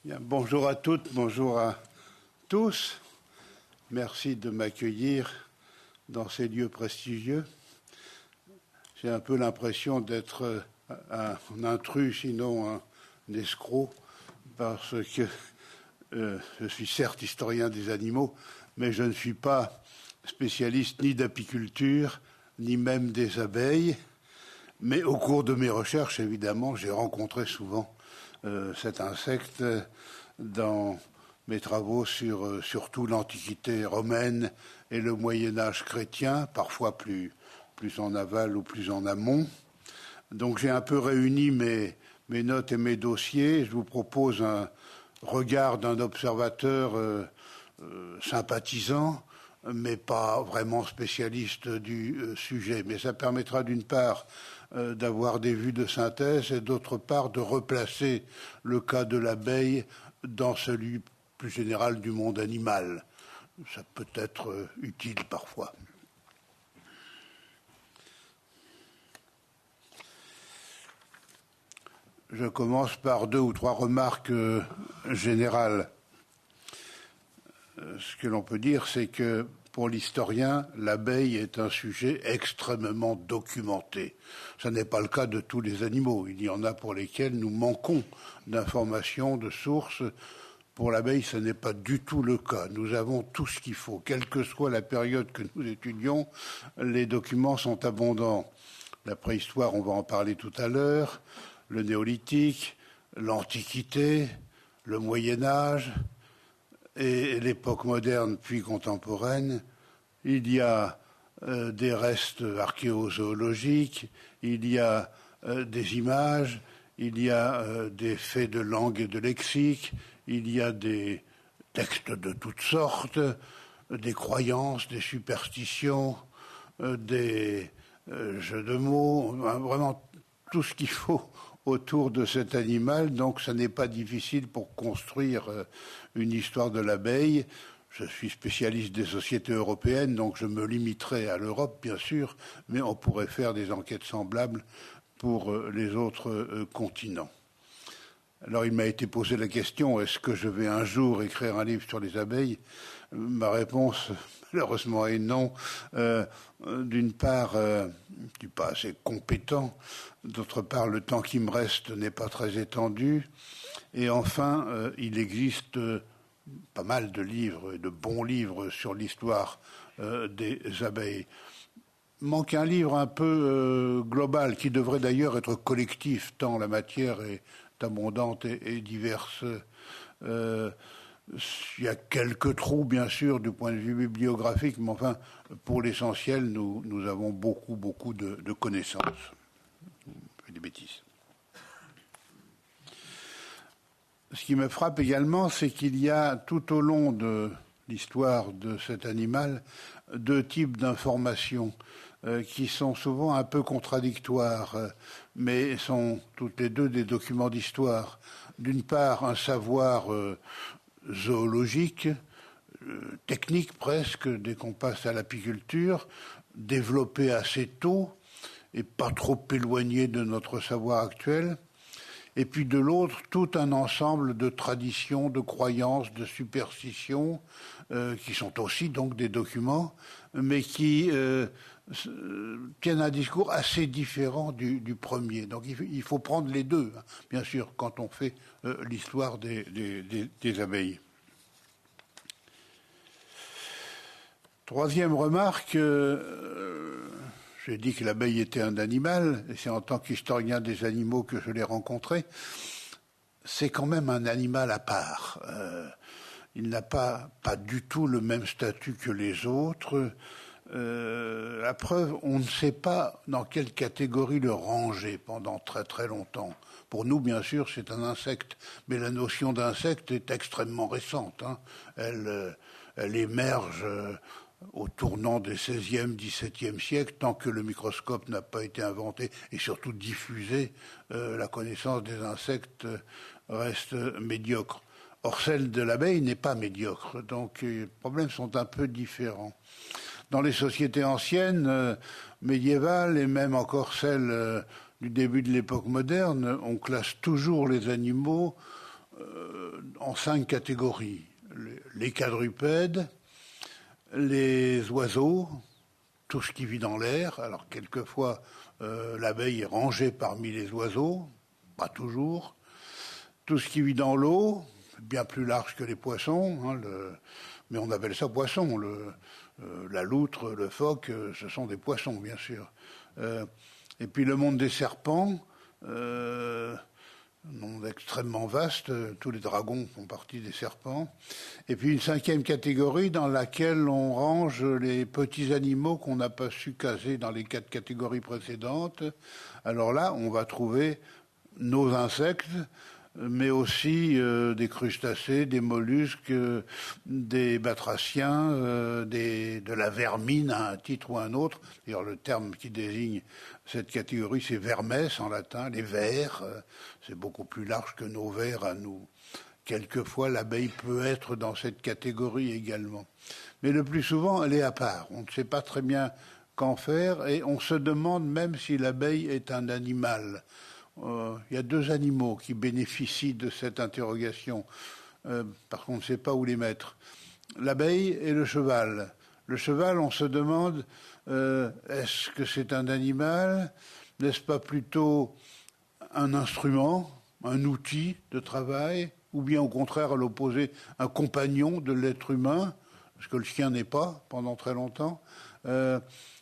Bien, bonjour à toutes, bonjour à tous. Merci de m'accueillir dans ces lieux prestigieux. J'ai un peu l'impression d'être un intrus, sinon un escroc, parce que je suis certes historien des animaux, mais je ne suis pas spécialiste ni d'apiculture, ni même des abeilles. Mais au cours de mes recherches, évidemment, j'ai rencontré souvent cet insecte dans mes travaux sur surtout l'Antiquité romaine et le Moyen-Âge chrétien, parfois plus en aval ou plus en amont. Donc j'ai un peu réuni mes notes et mes dossiers. Je vous propose un regard d'un observateur sympathisant, mais pas vraiment spécialiste du sujet. Mais ça permettra d'une part d'avoir des vues de synthèse et d'autre part de replacer le cas de l'abeille dans celui plus général du monde animal. Ça peut être utile parfois. Je commence par 2 ou 3 remarques générales. Ce que l'on peut dire, c'est que pour l'historien, l'abeille est un sujet extrêmement documenté. Ce n'est pas le cas de tous les animaux. Il y en a pour lesquels nous manquons d'informations, de sources. Pour l'abeille, ce n'est pas du tout le cas. Nous avons tout ce qu'il faut. Quelle que soit la période que nous étudions, les documents sont abondants. La préhistoire, on va en parler tout à l'heure, le néolithique, l'Antiquité, le Moyen-Âge, et l'époque moderne puis contemporaine. Il y a des restes archéozoologiques, il y a des images, il y a des faits de langue et de lexique, il y a des textes de toutes sortes, des croyances, des superstitions, des jeux de mots, vraiment tout ce qu'il faut autour de cet animal, donc ça n'est pas difficile pour construire une histoire de l'abeille. Je suis spécialiste des sociétés européennes, donc je me limiterai à l'Europe, bien sûr, mais on pourrait faire des enquêtes semblables pour les autres continents. Alors il m'a été posé la question, est-ce que je vais un jour écrire un livre sur les abeilles ? Ma réponse, malheureusement, est non. D'une part, je ne suis pas assez compétent. D'autre part, le temps qui me reste n'est pas très étendu. Et enfin, il existe pas mal de livres, de bons livres sur l'histoire des abeilles. Manque un livre un peu global, qui devrait d'ailleurs être collectif, tant la matière est abondante et diverse. Il y a quelques trous, bien sûr, du point de vue bibliographique, mais enfin, pour l'essentiel, nous avons beaucoup de connaissances. Je fais des bêtises. Ce qui me frappe également, c'est qu'il y a tout au long de l'histoire de cet animal 2 types d'informations qui sont souvent un peu contradictoires, mais sont toutes les 2 des documents d'histoire. D'une part, un savoir zoologique, technique presque, dès qu'on passe à l'apiculture, développé assez tôt et pas trop éloigné de notre savoir actuel. Et puis de l'autre, tout un ensemble de traditions, de croyances, de superstitions, qui sont aussi donc des documents, mais qui tiennent un discours assez différent du premier. Donc il faut prendre les 2, hein, bien sûr, quand on fait l'histoire des abeilles. Troisième remarque, j'ai dit que l'abeille était un animal, et c'est en tant qu'historien des animaux que je l'ai rencontré. C'est quand même un animal à part. Il n'a pas du tout le même statut que les autres. La preuve, on ne sait pas dans quelle catégorie le ranger pendant très longtemps. Pour nous, bien sûr, c'est un insecte, mais la notion d'insecte est extrêmement récente, hein. Elle émerge au tournant des XVIe, XVIIe siècles, tant que le microscope n'a pas été inventé et surtout diffusé, la connaissance des insectes reste médiocre. Or, celle de l'abeille n'est pas médiocre, donc les problèmes sont un peu différents. Dans les sociétés anciennes, médiévales, et même encore celles du début de l'époque moderne, on classe toujours les animaux en 5 catégories. Les quadrupèdes, les oiseaux, tout ce qui vit dans l'air. Alors quelquefois, l'abeille est rangée parmi les oiseaux, pas toujours. Tout ce qui vit dans l'eau, bien plus large que les poissons, hein, mais on appelle ça poisson. La loutre, le phoque, ce sont des poissons, bien sûr. Et puis le monde des serpents, un monde extrêmement vaste, tous les dragons font partie des serpents. Et puis une 5e catégorie dans laquelle on range les petits animaux qu'on n'a pas su caser dans les 4 catégories précédentes. Alors là, on va trouver nos insectes, mais aussi des crustacés, des mollusques, des batraciens, de la vermine à un titre ou à un autre. D'ailleurs, le terme qui désigne cette catégorie, c'est vermes en latin, les vers. C'est beaucoup plus large que nos vers à nous. Quelquefois, l'abeille peut être dans cette catégorie également. Mais le plus souvent, elle est à part. On ne sait pas très bien qu'en faire et on se demande même si l'abeille est un animal. Il y a 2 animaux qui bénéficient de cette interrogation, parce qu'on ne sait pas où les mettre. L'abeille et le cheval. Le cheval, on se demande, est-ce que c'est un animal? N'est-ce pas plutôt un instrument, un outil de travail, ou bien au contraire, à l'opposé, un compagnon de l'être humain, ce que le chien n'est pas pendant très longtemps.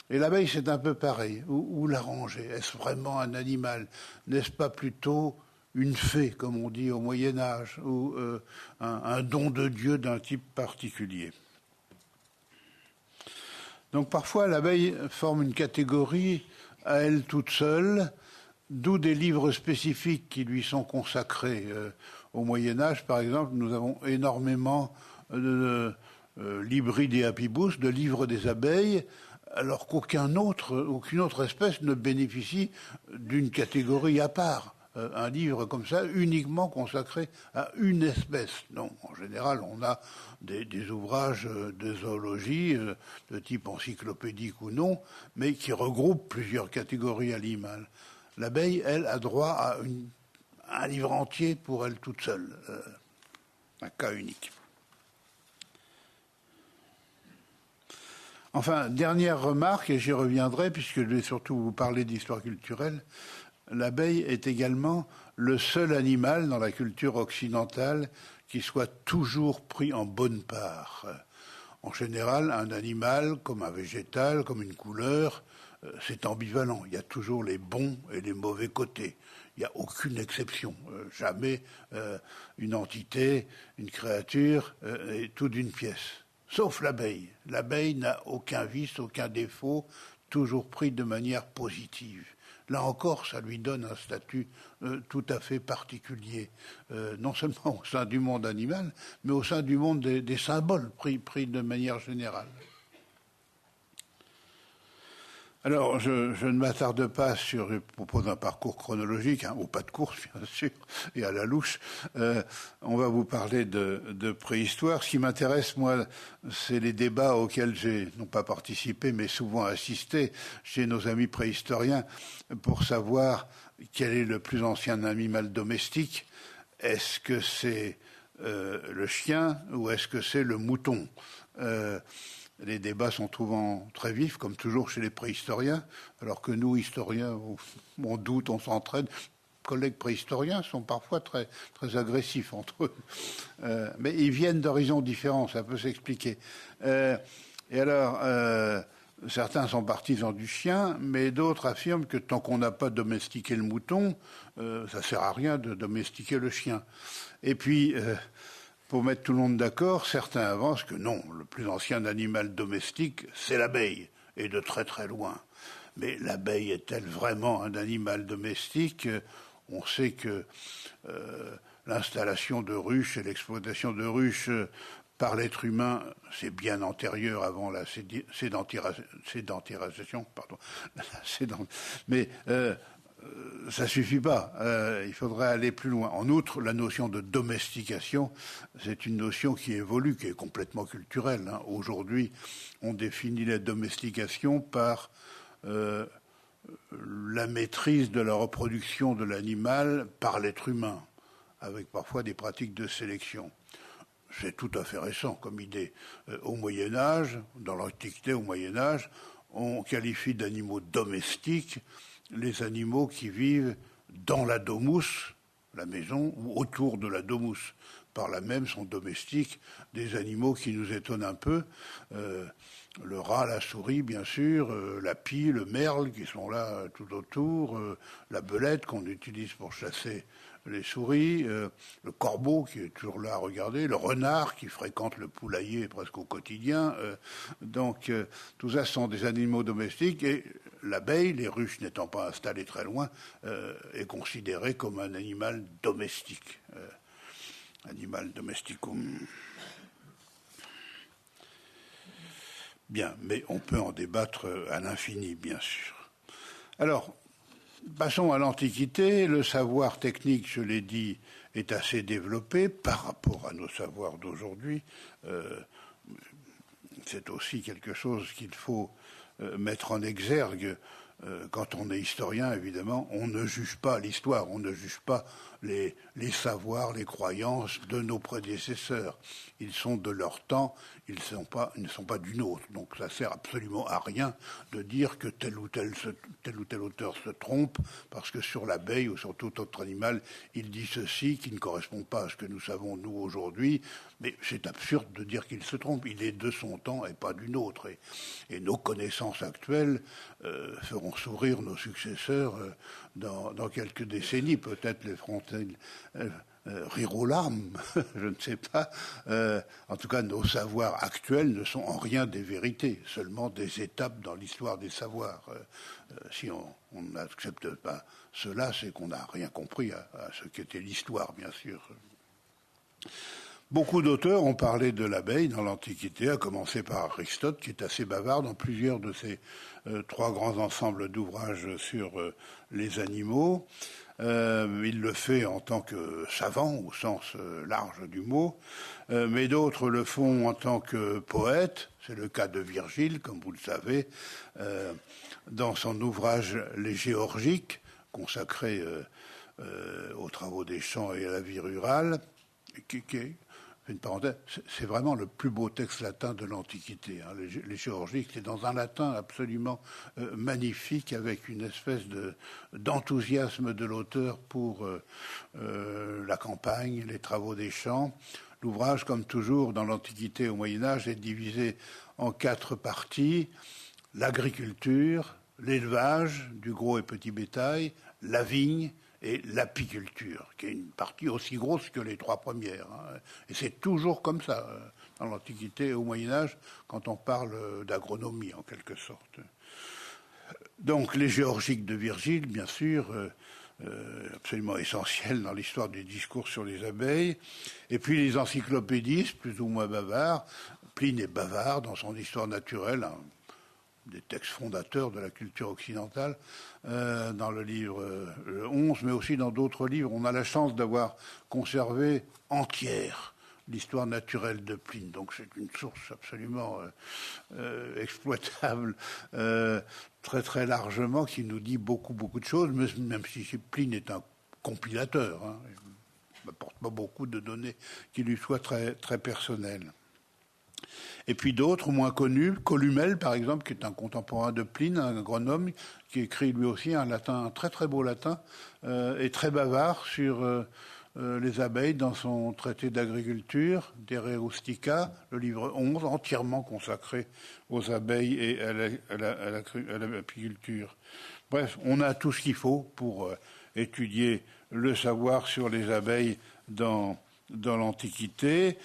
Et l'abeille, c'est un peu pareil. Où la ranger? Est-ce vraiment un animal? N'est-ce pas plutôt une fée, comme on dit au Moyen-Âge, ou un don de Dieu d'un type particulier? Donc parfois, l'abeille forme une catégorie à elle toute seule, d'où des livres spécifiques qui lui sont consacrés. Au Moyen-Âge, par exemple, nous avons énormément de Libri de Apibus, de livres des abeilles, alors qu'aucune autre espèce ne bénéficie d'une catégorie à part. Un livre comme ça, uniquement consacré à une espèce. Non, en général, on a des ouvrages de zoologie, de type encyclopédique ou non, mais qui regroupent plusieurs catégories animales. L'abeille, elle, a droit à un livre entier pour elle toute seule. Un cas unique. Enfin, dernière remarque, et j'y reviendrai, puisque je vais surtout vous parler d'histoire culturelle, l'abeille est également le seul animal dans la culture occidentale qui soit toujours pris en bonne part. En général, un animal, comme un végétal, comme une couleur, c'est ambivalent. Il y a toujours les bons et les mauvais côtés. Il n'y a aucune exception. Jamais une entité, une créature est tout d'une pièce. Sauf l'abeille. L'abeille n'a aucun vice, aucun défaut, toujours pris de manière positive. Là encore, ça lui donne un statut tout à fait particulier, non seulement au sein du monde animal, mais au sein du monde des symboles pris de manière générale. Alors, je ne m'attarde pas sur, je propose un parcours chronologique, au pas de course, bien sûr, et à la louche. On va vous parler de préhistoire. Ce qui m'intéresse, moi, c'est les débats auxquels j'ai, non pas participé, mais souvent assisté chez nos amis préhistoriens pour savoir quel est le plus ancien animal domestique. Est-ce que c'est le chien ou est-ce que c'est le mouton? Les débats sont souvent très vifs, comme toujours chez les préhistoriens, alors que nous, historiens, on doute, on s'entraîne. Les collègues préhistoriens sont parfois très, très agressifs entre eux. Mais ils viennent d'horizons différents, ça peut s'expliquer. Et alors, certains sont partisans du chien, mais d'autres affirment que tant qu'on n'a pas domestiqué le mouton, ça ne sert à rien de domestiquer le chien. Et puis... pour mettre tout le monde d'accord, certains avancent que non, le plus ancien animal domestique, c'est l'abeille, et de très très loin. Mais l'abeille est-elle vraiment un animal domestique? On sait que l'installation de ruches et l'exploitation de ruches par l'être humain, c'est bien antérieur avant la sédentarisation, pardon. Mais ça suffit pas. Il faudrait aller plus loin. En outre, la notion de domestication, c'est une notion qui évolue, qui est complètement culturelle. Aujourd'hui, on définit la domestication par la maîtrise de la reproduction de l'animal par l'être humain. avec parfois des pratiques de sélection. C'est tout à fait récent comme idée. Au Moyen-Âge, dans l'Antiquité, au Moyen-Âge, on qualifie d'animaux domestiques les animaux qui vivent dans la domus, la maison, ou autour de la domus. Par là même sont domestiques des animaux qui nous étonnent un peu. Le rat, la souris, bien sûr, la pie, le merle qui sont là tout autour, la belette qu'on utilise pour chasser les souris, le corbeau qui est toujours là à regarder, le renard qui fréquente le poulailler presque au quotidien. Donc tout ça sont des animaux domestiques et l'abeille, les ruches n'étant pas installées très loin, est considérée comme un animal domestique. Animal domesticum. Bien, mais on peut en débattre à l'infini, bien sûr. Alors, passons à l'Antiquité. Le savoir technique, je l'ai dit, est assez développé par rapport à nos savoirs d'aujourd'hui. C'est aussi quelque chose qu'il faut mettre en exergue. Quand on est historien, évidemment, on ne juge pas l'histoire, on ne juge pas les savoirs, les croyances de nos prédécesseurs. Ils sont de leur temps, ils ne sont pas du nôtre. Donc ça sert absolument à rien de dire que tel ou tel auteur se trompe, parce que sur l'abeille ou sur tout autre animal, il dit ceci qui ne correspond pas à ce que nous savons, nous, aujourd'hui. Mais c'est absurde de dire qu'il se trompe. Il est de son temps et pas du nôtre. Et nos connaissances actuelles feront sourire nos successeurs dans quelques décennies. Peut-être les feront-elles rire aux larmes, je ne sais pas. En tout cas, nos savoirs actuels ne sont en rien des vérités, seulement des étapes dans l'histoire des savoirs. Si on n'accepte pas cela, c'est qu'on n'a rien compris à ce qu'était l'histoire, bien sûr. Beaucoup d'auteurs ont parlé de l'abeille dans l'Antiquité, à commencer par Aristote, qui est assez bavard dans plusieurs de ses 3 grands ensembles d'ouvrages sur les animaux. Il le fait en tant que savant, au sens large du mot, mais d'autres le font en tant que poète. C'est le cas de Virgile, comme vous le savez, dans son ouvrage Les Géorgiques, consacré aux travaux des champs et à la vie rurale, qui est une parenthèse, c'est vraiment le plus beau texte latin de l'Antiquité. Hein. Les Géorgiques, c'est dans un latin absolument magnifique, avec une espèce d'enthousiasme de l'auteur pour la campagne, les travaux des champs. L'ouvrage, comme toujours dans l'Antiquité au Moyen-Âge, est divisé en 4 parties. L'agriculture, l'élevage du gros et petit bétail, la vigne, et l'apiculture, qui est une partie aussi grosse que les 3 premières. Hein. Et c'est toujours comme ça, dans l'Antiquité et au Moyen-Âge, quand on parle d'agronomie, en quelque sorte. Donc, les Géorgiques de Virgile, bien sûr, absolument essentiels dans l'histoire du discours sur les abeilles. Et puis les encyclopédistes, plus ou moins bavards. Pline est bavard dans son histoire naturelle, hein, des textes fondateurs de la culture occidentale, dans le livre 11, mais aussi dans d'autres livres. On a la chance d'avoir conservé entière l'histoire naturelle de Pline. Donc c'est une source absolument exploitable très très largement, qui nous dit beaucoup de choses, même si Pline est un compilateur. Hein, il n'apporte pas beaucoup de données qui lui soient très, très personnelles. Et puis d'autres moins connus, Columel par exemple, qui est un contemporain de Pline, un agronome, qui écrit lui aussi un latin, un très très beau latin, et très bavard sur les abeilles dans son traité d'agriculture, De Re Rustica, le livre 11, entièrement consacré aux abeilles et à l'apiculture. Bref, on a tout ce qu'il faut pour étudier le savoir sur les abeilles dans l'Antiquité.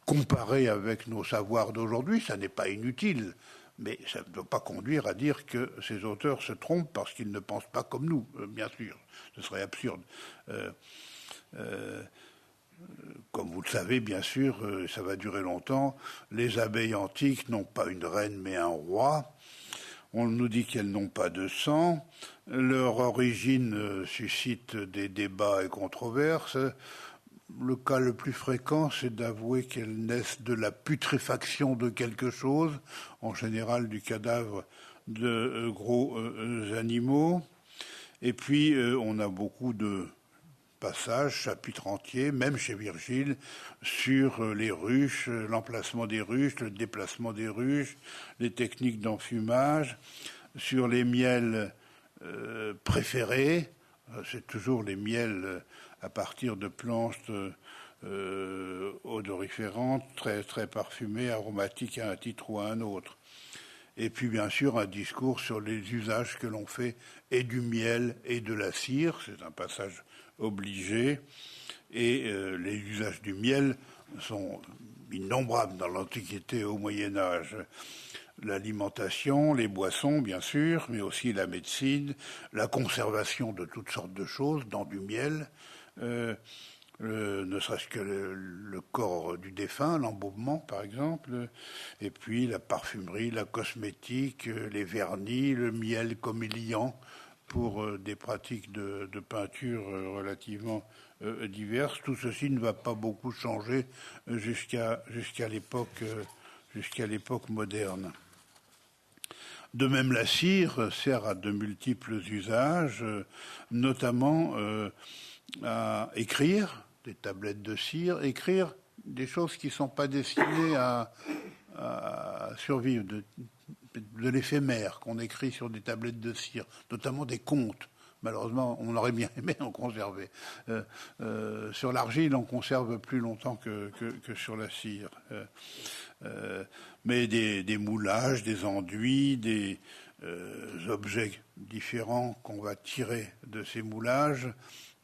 Comparé avec nos savoirs d'aujourd'hui, ça n'est pas inutile, mais ça ne doit pas conduire à dire que ces auteurs se trompent parce qu'ils ne pensent pas comme nous, bien sûr. Ce serait absurde. Comme vous le savez, bien sûr, ça va durer longtemps, les abeilles antiques n'ont pas une reine mais un roi. On nous dit qu'elles n'ont pas de sang. Leur origine suscite des débats et controverses. Le cas le plus fréquent, c'est d'avouer qu'elles naissent de la putréfaction de quelque chose, en général du cadavre de gros animaux. Et puis, on a beaucoup de passages, chapitres entiers, même chez Virgile, sur les ruches, l'emplacement des ruches, le déplacement des ruches, les techniques d'enfumage, sur les miels préférés. C'est toujours les miels à partir de plantes odoriférantes, très, très parfumées, aromatiques à un titre ou à un autre. Et puis bien sûr un discours sur les usages que l'on fait et du miel et de la cire, c'est un passage obligé, et les usages du miel sont innombrables dans l'Antiquité et au Moyen-Âge. L'alimentation, les boissons bien sûr, mais aussi la médecine, la conservation de toutes sortes de choses dans du miel, ne serait-ce que le corps du défunt, l'embaumement par exemple, et puis la parfumerie, la cosmétique, les vernis, le miel comme liant pour des pratiques de peinture relativement diverses. Tout ceci ne va pas beaucoup changer jusqu'à l'époque moderne. De même, la cire sert à de multiples usages, notamment à écrire des tablettes de cire, écrire des choses qui ne sont pas destinées à survivre, de l'éphémère qu'on écrit sur des tablettes de cire, notamment des contes. Malheureusement, on aurait bien aimé en conserver. Sur l'argile, on conserve plus longtemps que sur la cire. Mais des moulages, des enduits, des objets différents qu'on va tirer de ces moulages,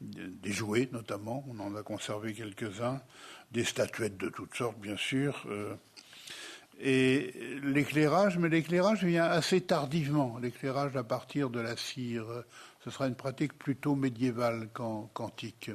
des jouets notamment, on en a conservé quelques-uns, des statuettes de toutes sortes bien sûr, et l'éclairage, mais l'éclairage vient assez tardivement, l'éclairage à partir de la cire, ce sera une pratique plutôt médiévale qu'antique.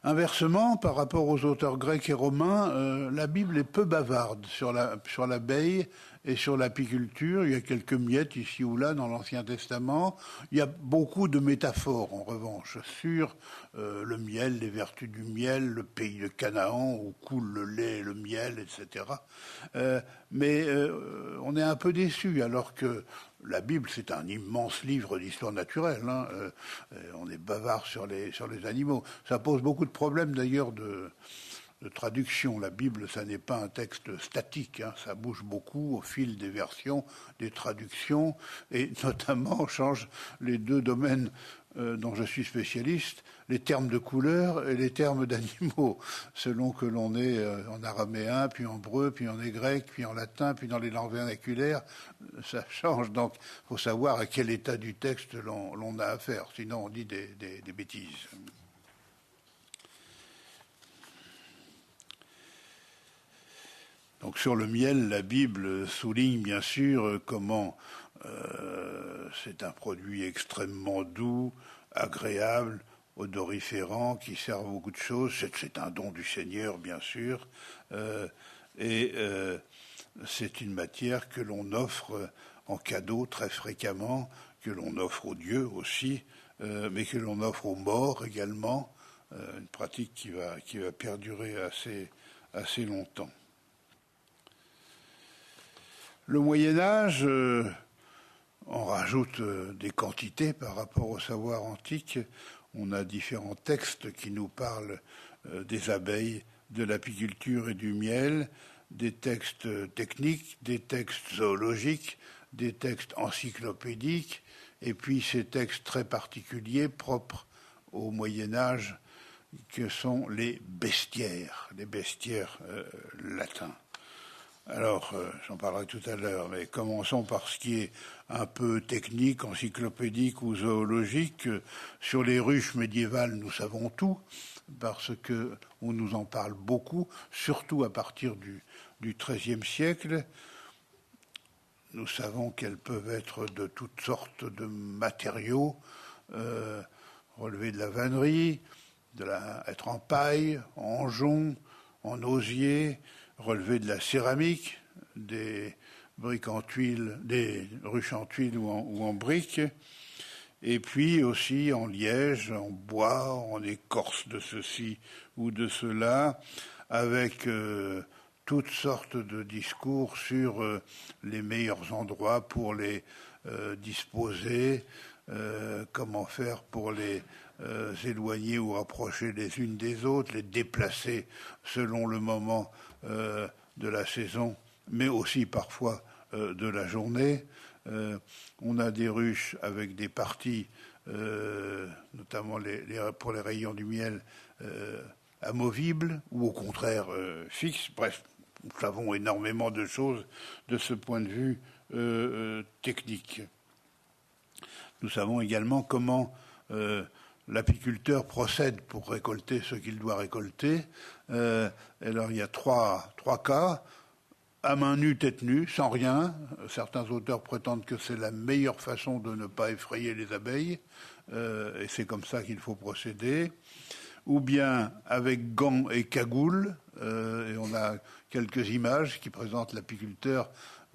Inversement, par rapport aux auteurs grecs et romains, la Bible est peu bavarde sur l'abeille et sur l'apiculture. Il y a quelques miettes ici ou là dans l'Ancien Testament. Il y a beaucoup de métaphores, en revanche, sur le miel, les vertus du miel, le pays de Canaan où coule le lait et le miel, etc. Mais on est un peu déçu, alors que la Bible, c'est un immense livre d'histoire naturelle. Hein. On est bavard sur les animaux. Ça pose beaucoup de problèmes d'ailleurs de traduction. La Bible, ça n'est pas un texte statique. Hein. Ça bouge beaucoup au fil des versions, des traductions, et notamment change les deux domaines dont je suis spécialiste, les termes de couleur et les termes d'animaux, selon que l'on est en araméen, puis en hébreu, puis en grec, puis en latin, puis dans les langues vernaculaires, ça change. Donc, il faut savoir à quel état du texte l'on a affaire, sinon on dit des bêtises. Donc sur le miel, la Bible souligne bien sûr comment c'est un produit extrêmement doux, agréable, odoriférant, qui sert à beaucoup de choses. C'est un don du Seigneur, bien sûr, et c'est une matière que l'on offre en cadeau très fréquemment, que l'on offre aux dieux aussi, mais que l'on offre aux morts également, une pratique qui va perdurer assez longtemps. Le Moyen-Âge, on rajoute des quantités par rapport au savoir antique. On a différents textes qui nous parlent des abeilles, de l'apiculture et du miel, des textes techniques, des textes zoologiques, des textes encyclopédiques, et puis ces textes très particuliers, propres au Moyen-Âge, que sont les bestiaires latins. Alors, j'en parlerai tout à l'heure, mais commençons par ce qui est un peu technique, encyclopédique ou zoologique. Sur les ruches médiévales, nous savons tout, parce qu'on nous en parle beaucoup, surtout à partir du XIIIe siècle. Nous savons qu'elles peuvent être de toutes sortes de matériaux, relevés de la vannerie, être en paille, en jonc, en osier, relevé de la céramique, des briques en tuile, des ruches en tuile ou en briques, et puis aussi en liège, en bois, en écorce de ceci ou de cela, avec toutes sortes de discours sur les meilleurs endroits pour les disposer, comment faire pour les éloigner ou rapprocher les unes des autres, les déplacer selon le moment de la saison, mais aussi parfois de la journée. On a des ruches avec des parties, notamment pour les rayons du miel, amovibles ou au contraire fixes. Bref, nous savons énormément de choses de ce point de vue technique. Nous savons également comment l'apiculteur procède pour récolter ce qu'il doit récolter. Alors il y a trois cas. À main nue, tête nue, sans rien. Certains auteurs prétendent que c'est la meilleure façon de ne pas effrayer les abeilles, et c'est comme ça qu'il faut procéder. Ou bien avec gants et cagoules, et on a quelques images qui présentent l'apiculteur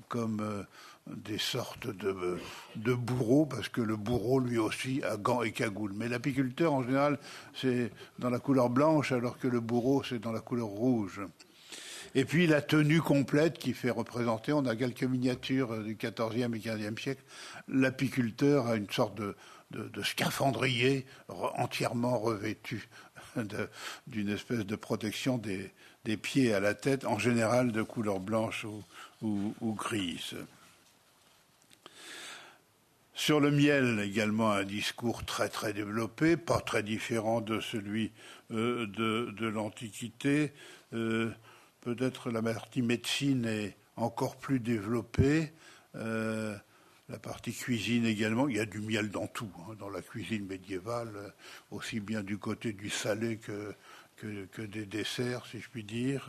comme des sortes de bourreaux, parce que le bourreau, lui aussi, a gants et cagoules. Mais l'apiculteur, en général, c'est dans la couleur blanche, alors que le bourreau, c'est dans la couleur rouge. Et puis la tenue complète qui fait représenter, on a quelques miniatures du XIVe et XVe siècle, l'apiculteur a une sorte de scaphandrier entièrement revêtu d'une espèce de protection des pieds à la tête, en général de couleur blanche ou grise. Sur le miel, également un discours très très développé, pas très différent de celui de l'Antiquité. Peut-être la partie médecine est encore plus développée. La partie cuisine également. Il y a du miel dans tout, dans la cuisine médiévale, aussi bien du côté du salé que des desserts, si je puis dire.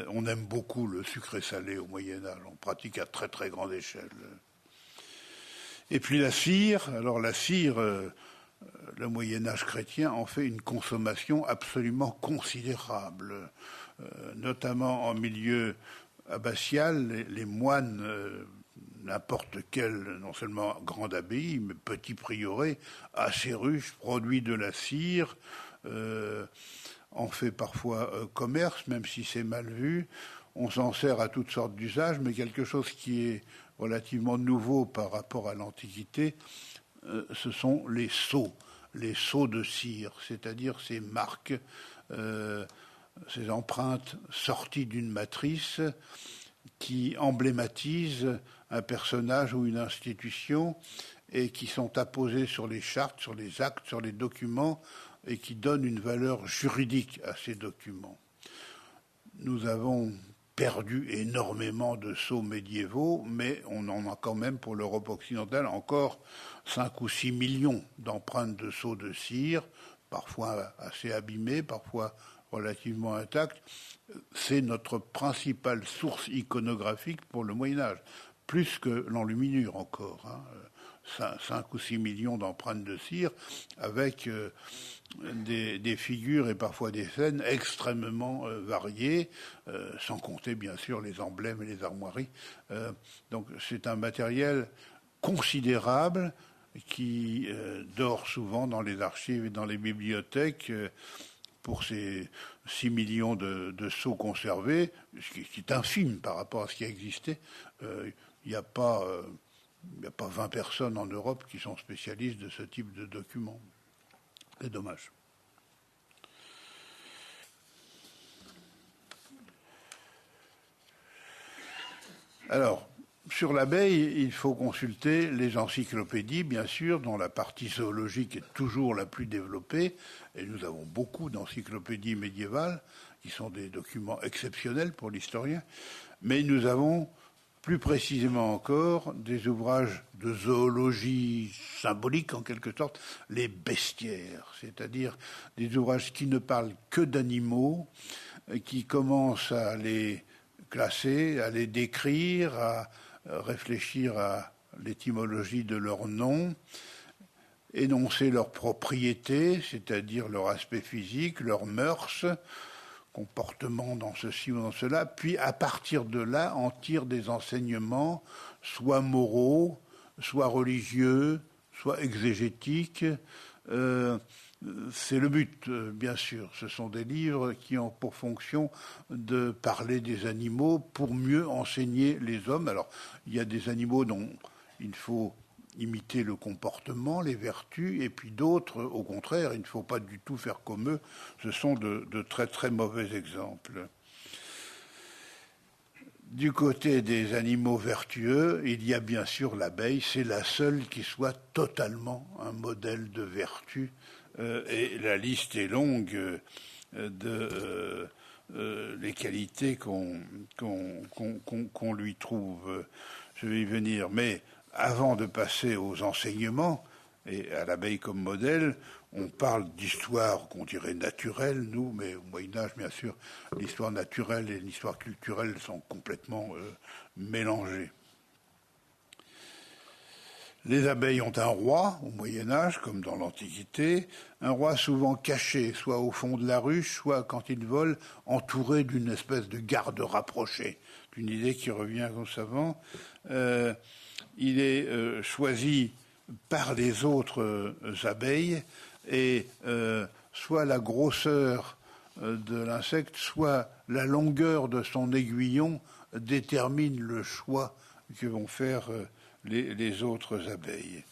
On aime beaucoup le sucré salé au Moyen-Âge. On pratique à très très grande échelle. Et puis la cire. Alors la cire, le Moyen-Âge chrétien en fait une consommation absolument considérable. Notamment en milieu abbatial, les moines, n'importe quel, non seulement grande abbaye, mais petit prieuré, assez ruche, produit de la cire, en fait parfois commerce, même si c'est mal vu. On s'en sert à toutes sortes d'usages, mais quelque chose qui est relativement nouveau par rapport à l'Antiquité, ce sont les seaux de cire, c'est-à-dire ces marques, ces empreintes sorties d'une matrice qui emblématisent un personnage ou une institution et qui sont apposées sur les chartes, sur les actes, sur les documents et qui donnent une valeur juridique à ces documents. Nous avons perdu énormément de sceaux médiévaux, mais on en a quand même pour l'Europe occidentale encore 5 ou 6 millions d'empreintes de sceaux de cire, parfois assez abîmées, parfois relativement intactes. C'est notre principale source iconographique pour le Moyen-Âge, plus que l'enluminure encore. 5 ou 6 millions d'empreintes de cire avec des figures et parfois des scènes extrêmement variées, sans compter bien sûr les emblèmes et les armoiries. Donc c'est un matériel considérable qui dort souvent dans les archives et dans les bibliothèques pour ces 6 millions de sceaux conservés, ce qui est infime par rapport à ce qui a existé. Il n'y a pas 20 personnes en Europe qui sont spécialistes de ce type de documents. C'est dommage. Alors, sur l'abeille, il faut consulter les encyclopédies, bien sûr, dont la partie zoologique est toujours la plus développée. Et nous avons beaucoup d'encyclopédies médiévales, qui sont des documents exceptionnels pour l'historien. Mais nous avons, plus précisément encore, des ouvrages de zoologie symbolique, en quelque sorte, les bestiaires, c'est-à-dire des ouvrages qui ne parlent que d'animaux, qui commencent à les classer, à les décrire, à réfléchir à l'étymologie de leur nom, énoncer leurs propriétés, c'est-à-dire leur aspect physique, leurs mœurs, comportement dans ceci ou dans cela, puis à partir de là, en tire des enseignements, soit moraux, soit religieux, soit exégétiques. C'est le but, bien sûr. Ce sont des livres qui ont pour fonction de parler des animaux pour mieux enseigner les hommes. Alors, il y a des animaux dont il faut imiter le comportement, les vertus, et puis d'autres, au contraire, il ne faut pas du tout faire comme eux. Ce sont de très très mauvais exemples. Du côté des animaux vertueux, il y a bien sûr l'abeille, c'est la seule qui soit totalement un modèle de vertu, et la liste est longue de les qualités qu'on lui trouve. Je vais y venir, mais avant de passer aux enseignements et à l'abeille comme modèle, on parle d'histoire qu'on dirait naturelle, nous, mais au Moyen-Âge, bien sûr, l'histoire naturelle et l'histoire culturelle sont complètement mélangées. Les abeilles ont un roi au Moyen-Âge, comme dans l'Antiquité, un roi souvent caché, soit au fond de la ruche, soit quand il vole, entouré d'une espèce de garde rapprochée. C'est une idée qui revient aux savants. Il est choisi par les autres abeilles et soit la grosseur de l'insecte, soit la longueur de son aiguillon détermine le choix que vont faire les autres abeilles.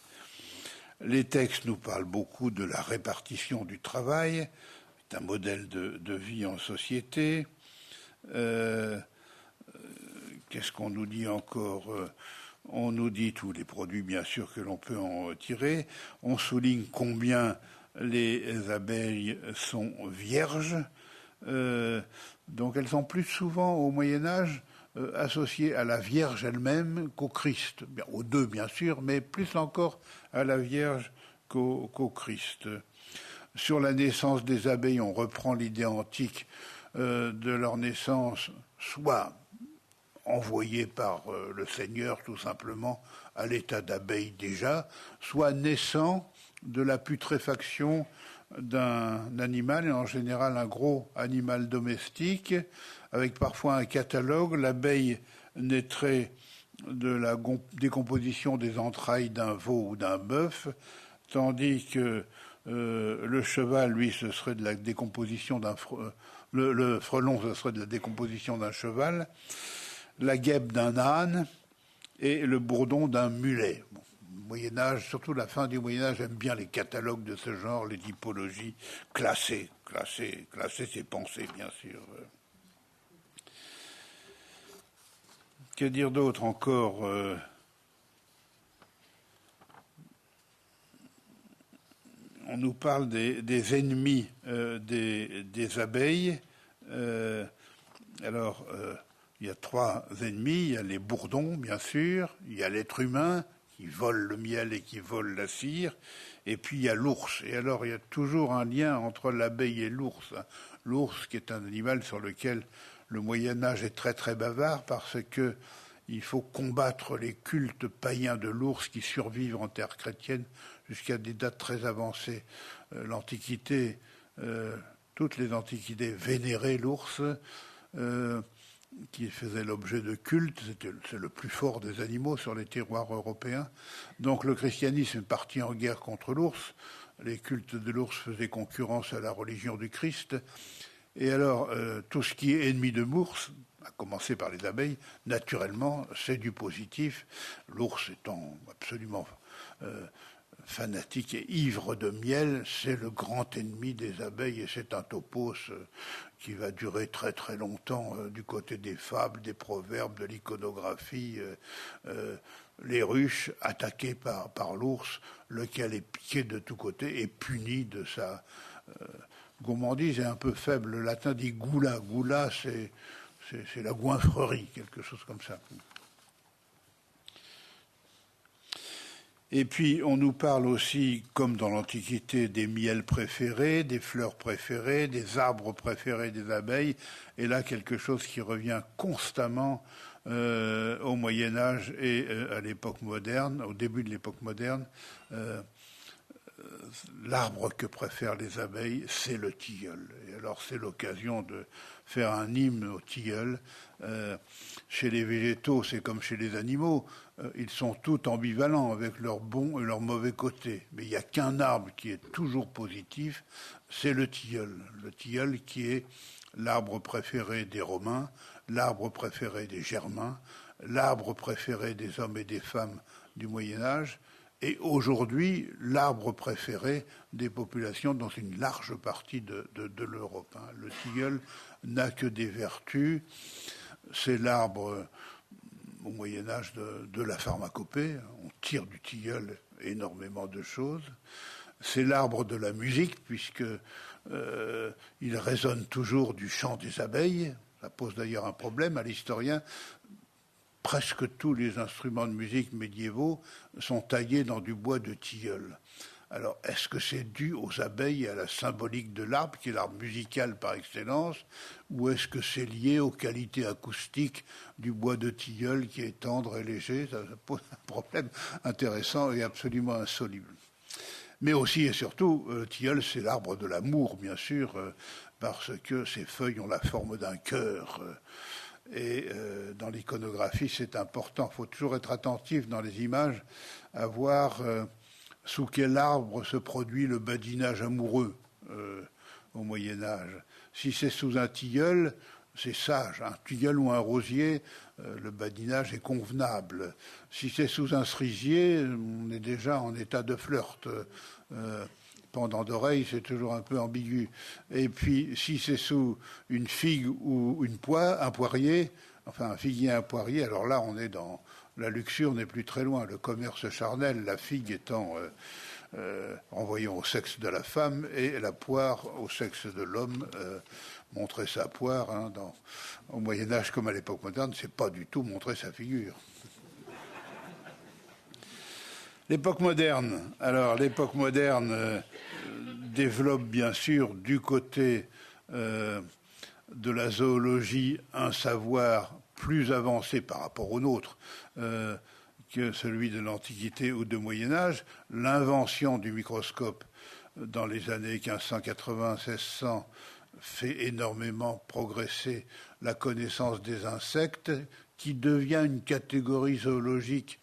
Les textes nous parlent beaucoup de la répartition du travail, c'est un modèle de vie en société. Qu'est-ce qu'on nous dit encore ? On nous dit tous les produits, bien sûr, que l'on peut en tirer. On souligne combien les abeilles sont vierges. Donc elles sont plus souvent au Moyen-Âge associées à la Vierge elle-même qu'au Christ. Bien, aux deux, bien sûr, mais plus encore à la Vierge qu'au Christ. Sur la naissance des abeilles, on reprend l'idée antique de leur naissance, soit envoyées par le Seigneur tout simplement à l'état d'abeille déjà, soit naissant de la putréfaction d'un animal, et en général un gros animal domestique, avec parfois un catalogue. L'abeille naîtrait de la décomposition des entrailles d'un veau ou d'un bœuf, tandis que le cheval, lui, ce serait de la décomposition le frelon, ce serait de la décomposition d'un cheval, la guêpe d'un âne et le bourdon d'un mulet. Bon, Moyen-Âge, surtout la fin du Moyen-Âge, aime bien les catalogues de ce genre, les typologies classées, c'est pensé, bien sûr. Que dire d'autre encore ? On nous parle des ennemis des abeilles. Alors, il y a trois ennemis. Il y a les bourdons, bien sûr. Il y a l'être humain qui vole le miel et qui vole la cire. Et puis, il y a l'ours. Et alors, il y a toujours un lien entre l'abeille et l'ours. L'ours, qui est un animal sur lequel le Moyen-Âge est très, très bavard, parce que il faut combattre les cultes païens de l'ours qui survivent en terre chrétienne jusqu'à des dates très avancées. L'Antiquité, toutes les Antiquités vénéraient l'ours, qui faisait l'objet de culte. C'est le plus fort des animaux sur les terroirs européens. Donc le christianisme est parti en guerre contre l'ours. Les cultes de l'ours faisaient concurrence à la religion du Christ. Et alors, tout ce qui est ennemi de l'ours, à commencer par les abeilles, naturellement, c'est du positif. L'ours étant absolument fanatique et ivre de miel, c'est le grand ennemi des abeilles, et c'est un topos qui va durer très très longtemps du côté des fables, des proverbes, de l'iconographie. Les ruches attaquées par l'ours, lequel est piqué de tous côtés et puni de sa gourmandise. Est un peu faible. Le latin dit gula. Gula, c'est la goinfrerie, quelque chose comme ça. Et puis, on nous parle aussi, comme dans l'Antiquité, des miels préférés, des fleurs préférées, des arbres préférés des abeilles. Et là, quelque chose qui revient constamment au Moyen-Âge et à l'époque moderne, au début de l'époque moderne. L'arbre que préfèrent les abeilles, c'est le tilleul. Et alors, c'est l'occasion de faire un hymne au tilleul. Chez les végétaux, c'est comme chez les animaux. Ils sont tous ambivalents avec leurs bons et leurs mauvais côtés. Mais il n'y a qu'un arbre qui est toujours positif, c'est le tilleul. Le tilleul qui est l'arbre préféré des Romains, l'arbre préféré des Germains, l'arbre préféré des hommes et des femmes du Moyen-Âge, est aujourd'hui l'arbre préféré des populations dans une large partie de l'Europe. Le tilleul n'a que des vertus. C'est l'arbre, au Moyen-Âge, de la pharmacopée. On tire du tilleul énormément de choses. C'est l'arbre de la musique, puisque il résonne toujours du chant des abeilles. Ça pose d'ailleurs un problème à l'historien. Presque tous les instruments de musique médiévaux sont taillés dans du bois de tilleul. Alors, est-ce que c'est dû aux abeilles et à la symbolique de l'arbre, qui est l'arbre musical par excellence, ou est-ce que c'est lié aux qualités acoustiques du bois de tilleul qui est tendre et léger? Ça pose un problème intéressant et absolument insoluble. Mais aussi et surtout, le tilleul, c'est l'arbre de l'amour, bien sûr, parce que ses feuilles ont la forme d'un cœur. Et dans l'iconographie, c'est important. Il faut toujours être attentif dans les images à voir sous quel arbre se produit le badinage amoureux au Moyen-Âge. Si c'est sous un tilleul, c'est sage. Un tilleul ou un rosier, le badinage est convenable. Si c'est sous un cerisier, on est déjà en état de flirt. Pendant d'oreille, c'est toujours un peu ambigu. Et puis, si c'est sous une figue ou un poirier, enfin un figuier et un poirier, alors là, on est dans la luxure n'est plus très loin. Le commerce charnel, la figue étant envoyant au sexe de la femme et la poire au sexe de l'homme. Montrer sa poire, au Moyen-Âge comme à l'époque moderne, c'est pas du tout montrer sa figure. L'époque moderne. Alors, l'époque moderne développe bien sûr du côté de la zoologie un savoir plus avancé par rapport au nôtre que celui de l'Antiquité ou de Moyen-Âge. L'invention du microscope dans les années 1580-1600 fait énormément progresser la connaissance des insectes, qui devient une catégorie zoologique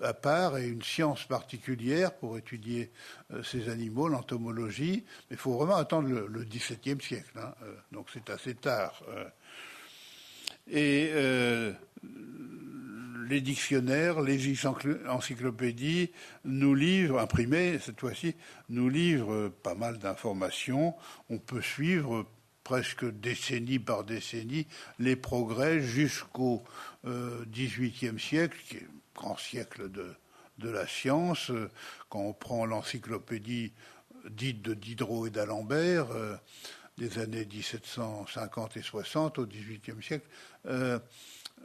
à part et une science particulière pour étudier ces animaux, l'entomologie. Mais il faut vraiment attendre le XVIIe siècle, donc c'est assez tard. Et les dictionnaires, les encyclopédies nous livrent, imprimées cette fois-ci, nous livrent pas mal d'informations. On peut suivre presque décennie par décennie les progrès jusqu'au XVIIIe siècle, qui est grand siècle de la science. Quand on prend l'encyclopédie dite de Diderot et d'Alembert, des années 1750 et 60 au XVIIIe siècle,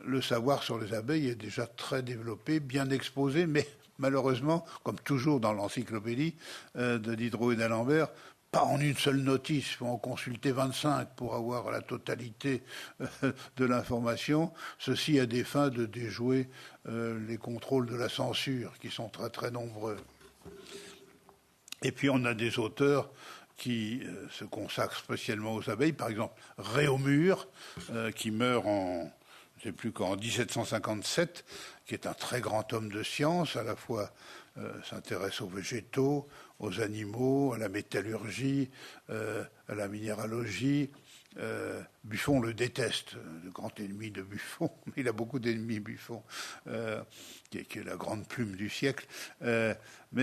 le savoir sur les abeilles est déjà très développé, bien exposé, mais malheureusement, comme toujours dans l'encyclopédie de Diderot et d'Alembert, pas en une seule notice, il faut en consulter 25 pour avoir la totalité de l'information. Ceci à des fins de déjouer les contrôles de la censure, qui sont très très nombreux. Et puis on a des auteurs qui se consacrent spécialement aux abeilles, par exemple Réaumur, qui meurt je ne sais plus qu'en 1757, qui est un très grand homme de science, à la fois s'intéresse aux végétaux, aux animaux, à la métallurgie, à la minéralogie. Buffon le déteste, le grand ennemi de Buffon. Il a beaucoup d'ennemis, Buffon, qui est la grande plume du siècle. Mais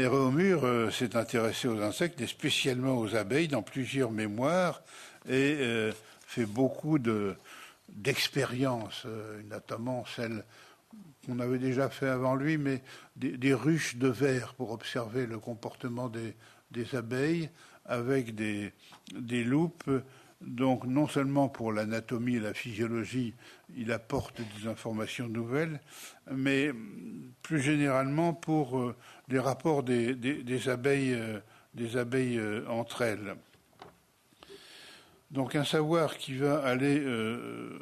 Réaumur s'est intéressé aux insectes et spécialement aux abeilles dans plusieurs mémoires et fait beaucoup d'expériences, notamment celle qu'on avait déjà fait avant lui, mais des ruches de verre pour observer le comportement des abeilles avec des loupes. Donc non seulement pour l'anatomie et la physiologie, il apporte des informations nouvelles, mais plus généralement pour les rapports des abeilles entre elles. Donc un savoir qui va aller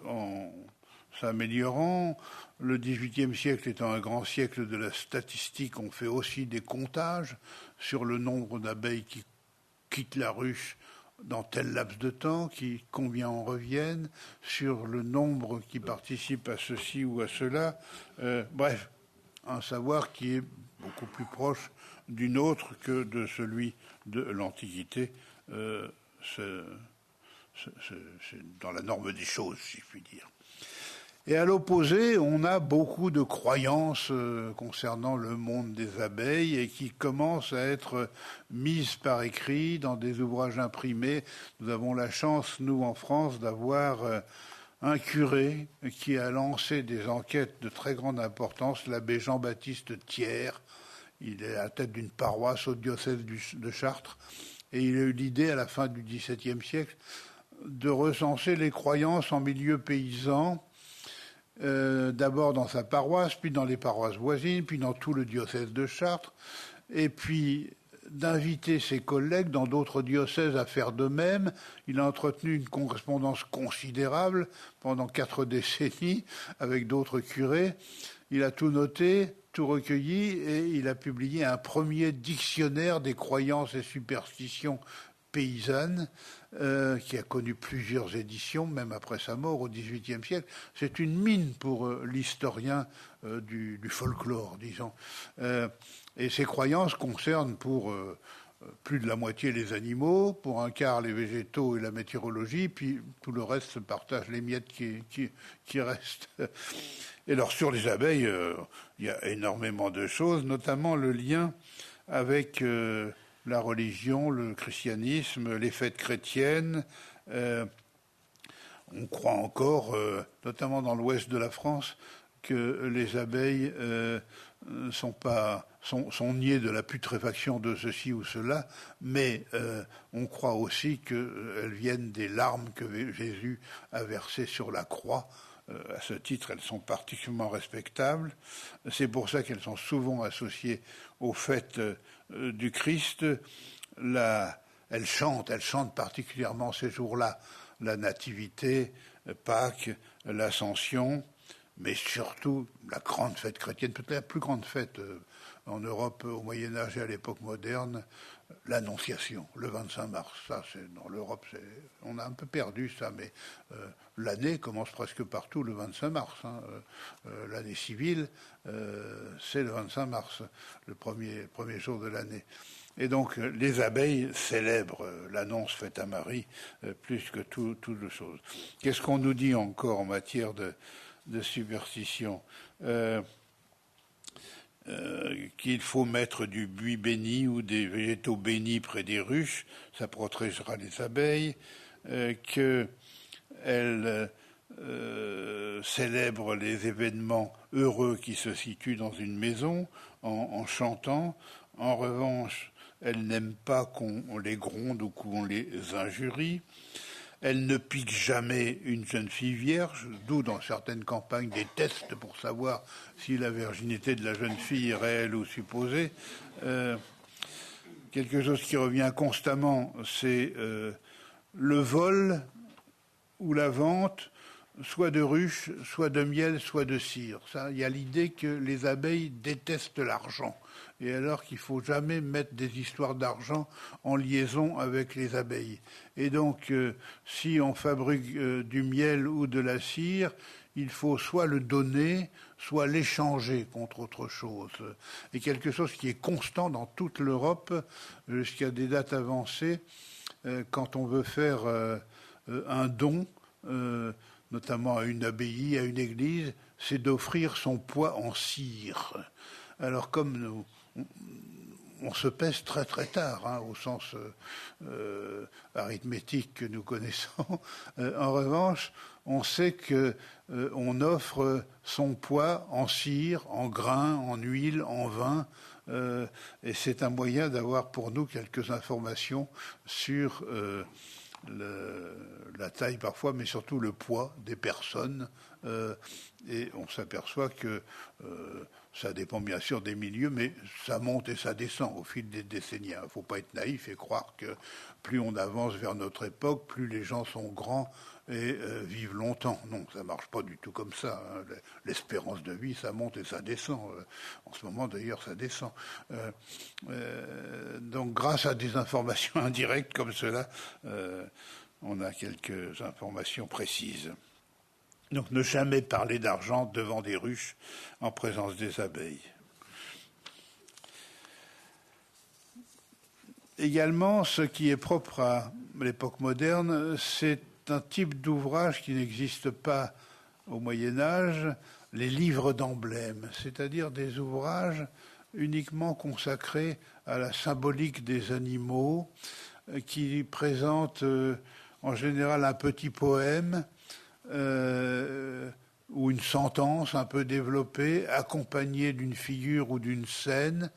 en s'améliorant. Le XVIIIe siècle étant un grand siècle de la statistique, on fait aussi des comptages sur le nombre d'abeilles qui quittent la ruche dans tel laps de temps, combien en reviennent, sur le nombre qui participent à ceci ou à cela. Bref, un savoir qui est beaucoup plus proche du nôtre que de celui de l'Antiquité. C'est dans la norme des choses, si je puis dire. Et à l'opposé, on a beaucoup de croyances concernant le monde des abeilles et qui commencent à être mises par écrit dans des ouvrages imprimés. Nous avons la chance, nous, en France, d'avoir un curé qui a lancé des enquêtes de très grande importance, l'abbé Jean-Baptiste Thiers. Il est à la tête d'une paroisse au diocèse de Chartres. Et il a eu l'idée, à la fin du XVIIe siècle, de recenser les croyances en milieu paysan, d'abord dans sa paroisse, puis dans les paroisses voisines, puis dans tout le diocèse de Chartres, et puis d'inviter ses collègues dans d'autres diocèses à faire de même. Il a entretenu une correspondance considérable pendant 4 décennies avec d'autres curés. Il a tout noté, tout recueilli, et il a publié un premier dictionnaire des croyances et superstitions paysannes, qui a connu plusieurs éditions, même après sa mort au XVIIIe siècle. C'est une mine pour l'historien du folklore, disons. Et ces croyances concernent pour plus de la moitié les animaux, pour un quart les végétaux et la météorologie, puis tout le reste se partage les miettes qui restent. Et alors sur les abeilles, il y a énormément de choses, notamment le lien avec la religion, le christianisme, les fêtes chrétiennes. On croit encore, notamment dans l'ouest de la France, que les abeilles sont niées de la putréfaction de ceci ou cela, mais on croit aussi qu'elles viennent des larmes que Jésus a versées sur la croix. À ce titre, elles sont particulièrement respectables. C'est pour ça qu'elles sont souvent associées aux fêtes du Christ. Elles chantent particulièrement ces jours-là la Nativité, Pâques, l'Ascension, mais surtout la grande fête chrétienne, peut-être la plus grande fête en Europe au Moyen-Âge et à l'époque moderne, l'Annonciation, le 25 mars. Ça, dans l'Europe, on a un peu perdu ça, mais l'année commence presque partout le 25 mars. L'année civile, c'est le 25 mars, le premier jour de l'année. Et donc, les abeilles célèbrent l'annonce faite à Marie plus que toutes les choses. Qu'est-ce qu'on nous dit encore en matière de superstition? Qu'il faut mettre du buis béni ou des végétaux bénis près des ruches, ça protégera les abeilles, qu'elles célèbrent les événements heureux qui se situent dans une maison en chantant. En revanche, elles n'aiment pas qu'on les gronde ou qu'on les injurie. Elle ne pique jamais une jeune fille vierge, d'où dans certaines campagnes des tests pour savoir si la virginité de la jeune fille est réelle ou supposée. Quelque chose qui revient constamment, c'est le vol ou la vente, soit de ruches, soit de miel, soit de cire. Ça, il y a l'idée que les abeilles détestent l'argent. Et alors qu'il ne faut jamais mettre des histoires d'argent en liaison avec les abeilles. Et donc, si on fabrique du miel ou de la cire, il faut soit le donner, soit l'échanger contre autre chose. Et quelque chose qui est constant dans toute l'Europe, jusqu'à des dates avancées, quand on veut faire un don, notamment à une abbaye, à une église, c'est d'offrir son poids en cire. Alors comme on se pèse très très tard, au sens arithmétique que nous connaissons. En revanche, on sait qu'on offre son poids en cire, en grains, en huile, en vin, et c'est un moyen d'avoir pour nous quelques informations sur la taille parfois, mais surtout le poids des personnes. Et on s'aperçoit que ça dépend bien sûr des milieux, mais ça monte et ça descend au fil des décennies. Il ne faut pas être naïf et croire que plus on avance vers notre époque, plus les gens sont grands et vivent longtemps. Non, ça ne marche pas du tout comme ça. L'espérance de vie, ça monte et ça descend. En ce moment, d'ailleurs, ça descend. Donc, grâce à des informations indirectes comme cela, on a quelques informations précises. Donc, ne jamais parler d'argent devant des ruches en présence des abeilles. Également, ce qui est propre à l'époque moderne, c'est un type d'ouvrage qui n'existe pas au Moyen-Âge les livres d'emblèmes, c'est-à-dire des ouvrages uniquement consacrés à la symbolique des animaux, qui présentent en général un petit poème ou une sentence un peu développée, accompagnée d'une figure ou d'une scène,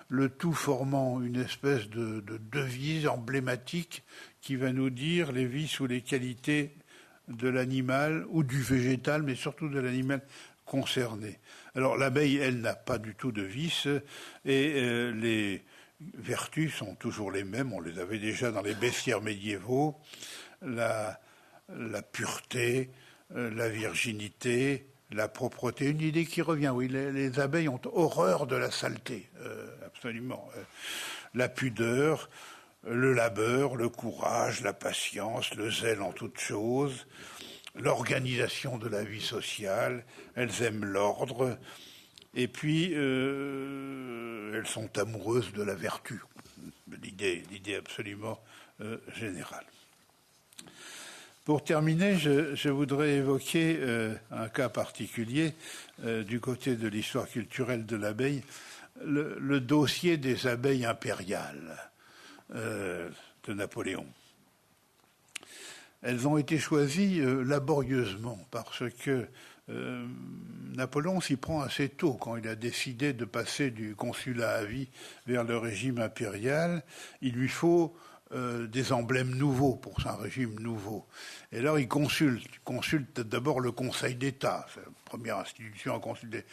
le tout formant une espèce de devise emblématique qui va nous dire les vices ou les qualités de l'animal ou du végétal, mais surtout de l'animal concerné. Alors l'abeille, elle, n'a pas du tout de vices, et les vertus sont toujours les mêmes, on les avait déjà dans les bestiaires médiévaux, la pureté, la virginité, la propreté, une idée qui revient, oui, les abeilles ont horreur de la saleté, absolument. La pudeur, le labeur, le courage, la patience, le zèle en toutes choses, l'organisation de la vie sociale, elles aiment l'ordre, et puis elles sont amoureuses de la vertu, l'idée absolument générale. Pour terminer, je voudrais évoquer un cas particulier du côté de l'histoire culturelle de l'abeille, le dossier des abeilles impériales de Napoléon. Elles ont été choisies laborieusement parce que Napoléon s'y prend assez tôt quand il a décidé de passer du consulat à vie vers le régime impérial. Il lui faut des emblèmes nouveaux pour un régime nouveau. Et alors il consulte d'abord le Conseil d'État, c'est la première institution à consulter.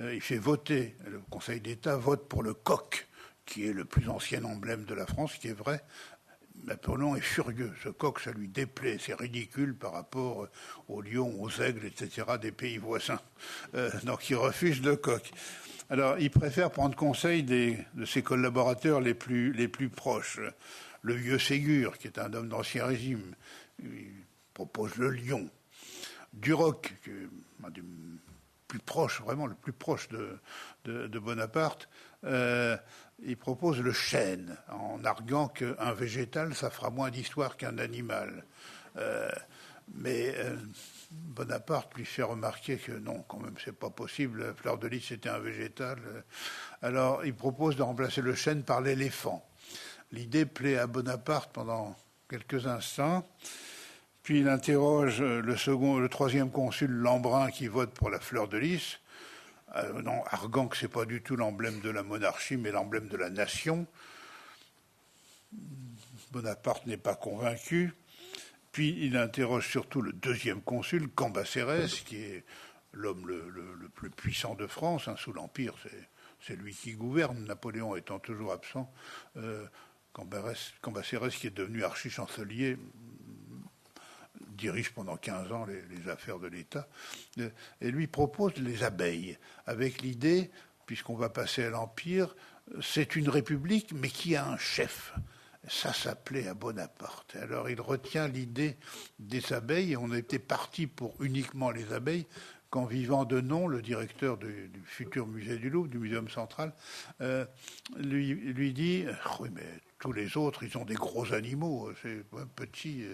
Il fait voter, le Conseil d'État vote pour le coq, qui est le plus ancien emblème de la France, qui est vrai. Napoléon est furieux, ce coq, ça lui déplaît, c'est ridicule par rapport aux lions, aux aigles, etc. des pays voisins. Donc il refuse le coq. Alors il préfère prendre conseil de ses collaborateurs les plus proches. Le vieux Ségur, qui est un homme d'Ancien Régime, il propose le lion. Duroc, qui est un des plus proches, vraiment le plus proche de Bonaparte, il propose le chêne, en arguant qu'un végétal, ça fera moins d'histoire qu'un animal. Mais Bonaparte lui fait remarquer que non, quand même, c'est pas possible. Fleur de lys, c'était un végétal. Alors, il propose de remplacer le chêne par l'éléphant. L'idée plaît à Bonaparte pendant quelques instants. Puis il interroge le troisième consul, Lembrun, qui vote pour la fleur de lys, arguant que c'est pas du tout l'emblème de la monarchie, mais l'emblème de la nation. Bonaparte n'est pas convaincu. Puis il interroge surtout le deuxième consul, Cambacérès, qui est l'homme le plus puissant de France, sous l'Empire, c'est lui qui gouverne, Napoléon étant toujours absent. Cambacérès, qui est devenu archi-chancelier, dirige pendant 15 ans les affaires de l'État, et lui propose les abeilles, avec l'idée, puisqu'on va passer à l'Empire, c'est une république, mais qui a un chef. Ça s'appelait à Bonaparte. Alors il retient l'idée des abeilles, et on était parti pour uniquement les abeilles, quand Vivant Denon, le directeur du futur musée du Louvre, du Muséum central, lui dit « Oui, mais tous les autres, ils ont des gros animaux, c'est petit. »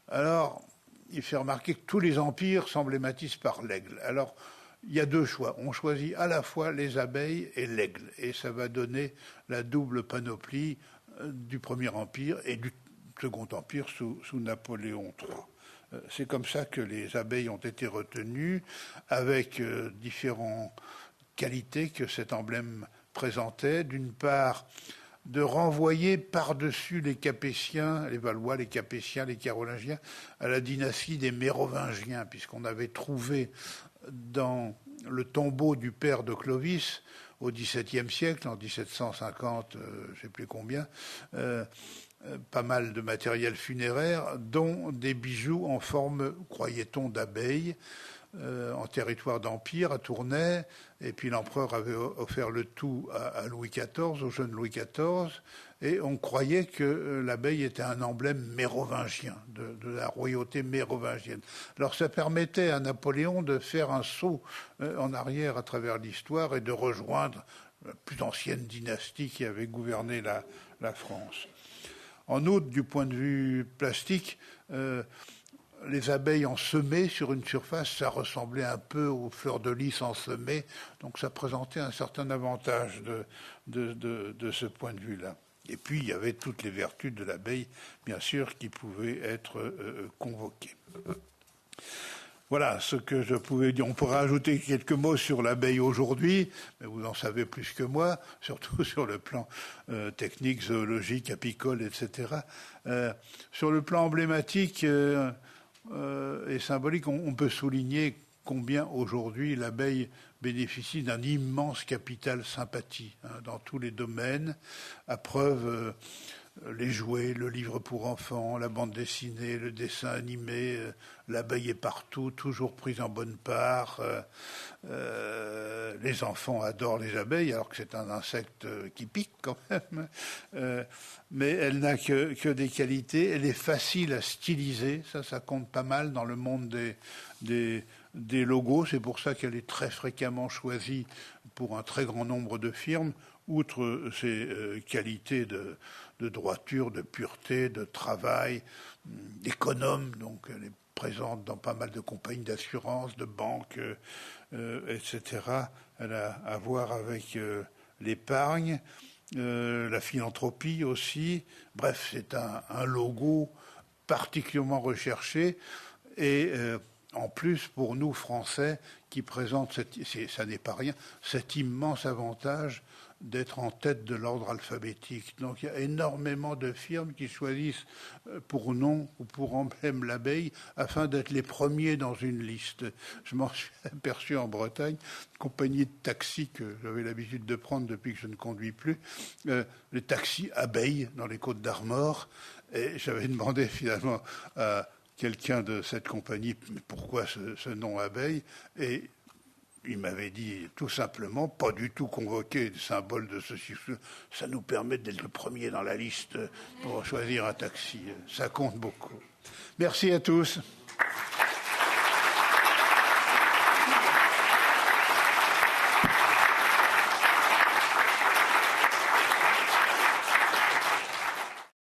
Alors, il fait remarquer que tous les empires s'emblématisent par l'aigle. Alors, il y a deux choix. On choisit à la fois les abeilles et l'aigle, et ça va donner la double panoplie du Premier Empire et du Second Empire sous Napoléon III. C'est comme ça que les abeilles ont été retenues, avec différentes qualités que cet emblème présentait. D'une part, de renvoyer par-dessus les Capétiens, les Valois, les Capétiens, les Carolingiens, à la dynastie des Mérovingiens, puisqu'on avait trouvé dans le tombeau du père de Clovis, au XVIIe siècle, en 1750, je ne sais plus combien, pas mal de matériel funéraire, dont des bijoux en forme, croyait-on, d'abeilles, en territoire d'Empire, à Tournai, et puis l'empereur avait offert le tout à Louis XIV, au jeune Louis XIV, et on croyait que l'abeille était un emblème mérovingien, de la royauté mérovingienne. Alors ça permettait à Napoléon de faire un saut en arrière à travers l'histoire et de rejoindre la plus ancienne dynastie qui avait gouverné la France. En outre, du point de vue plastique, les abeilles ensemées sur une surface, ça ressemblait un peu aux fleurs de lys ensemées, donc ça présentait un certain avantage de ce point de vue-là. Et puis, il y avait toutes les vertus de l'abeille, bien sûr, qui pouvaient être convoquées. Voilà ce que je pouvais dire. On pourrait ajouter quelques mots sur l'abeille aujourd'hui, mais vous en savez plus que moi, surtout sur le plan technique, zoologique, apicole, etc. Sur le plan emblématique et symbolique, on peut souligner combien aujourd'hui l'abeille bénéficie d'un immense capital sympathie dans tous les domaines, à preuve les jouets, le livre pour enfants, la bande dessinée, le dessin animé, l'abeille est partout, toujours prise en bonne part. Les enfants adorent les abeilles, alors que c'est un insecte qui pique quand même. Mais elle n'a que des qualités. Elle est facile à styliser, ça compte pas mal dans le monde des logos. C'est pour ça qu'elle est très fréquemment choisie pour un très grand nombre de firmes, outre ses qualités de droiture, de pureté, de travail, d'économe. Donc elle est présente dans pas mal de compagnies d'assurance, de banques, etc. Elle a à voir avec l'épargne, la philanthropie aussi. Bref, c'est un logo particulièrement recherché et en plus pour nous Français qui présente, ça n'est pas rien, cet immense avantage d'être en tête de l'ordre alphabétique. Donc il y a énormément de firmes qui choisissent pour nom ou pour emblème l'abeille afin d'être les premiers dans une liste. Je m'en suis aperçu en Bretagne, une compagnie de taxis que j'avais l'habitude de prendre depuis que je ne conduis plus, les taxis abeilles dans les Côtes-d'Armor, et j'avais demandé finalement à quelqu'un de cette compagnie pourquoi ce nom abeille, et il m'avait dit tout simplement, pas du tout convoqué le symbole de ceci, ça nous permet d'être le premier dans la liste pour choisir un taxi. Ça compte beaucoup. Merci à tous.